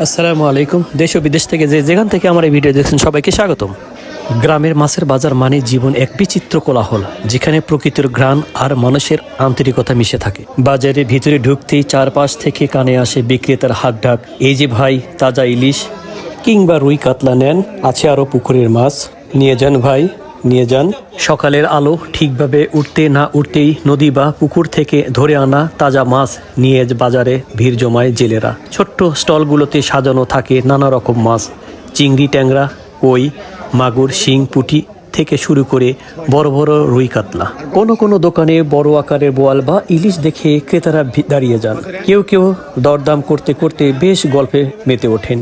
আসসালামু আলাইকুম। দেশ ও বিদেশ থেকে যেখান থেকে আমার এই ভিডিও দেখছেন সবাইকে স্বাগতম। গ্রামের মাছের বাজার মানে জীবন এক বিচিত্র কোলাহল, যেখানে প্রকৃতির ঘ্রাণ আর মানুষের আন্তরিকতা মিশে থাকে। বাজারের ভিতরে ঢুকতেই চারপাশ থেকে কানে আসে বিক্রেতার হাঁকডাক, এই যে ভাই তাজা ইলিশ কিংবা রুই কাতলা নেন, আছে আরও পুকুরের মাছ, নিয়ে যান ভাই নিয়ে যান। সকালের আলো ঠিকভাবে উঠতে না উঠতেই নদী বা পুকুর থেকে ধরে আনা তাজা মাছ নিয়ে বাজারে ভিড় জমায় জেলেরা। ছোট্ট স্টলগুলোতে সাজানো থাকে নানা রকম মাছ, চিংড়ি, ট্যাংরা, কই, মাগুর, শিং, পুঁটি থেকে শুরু করে বড় বড় রুই কাতলা। কোনো কোনো দোকানে বড় আকারের বোয়াল বা ইলিশ দেখে ক্রেতারা দাঁড়িয়ে যান। কেউ কেউ দরদাম করতে করতে বেশ গল্পে মেতে ওঠেন।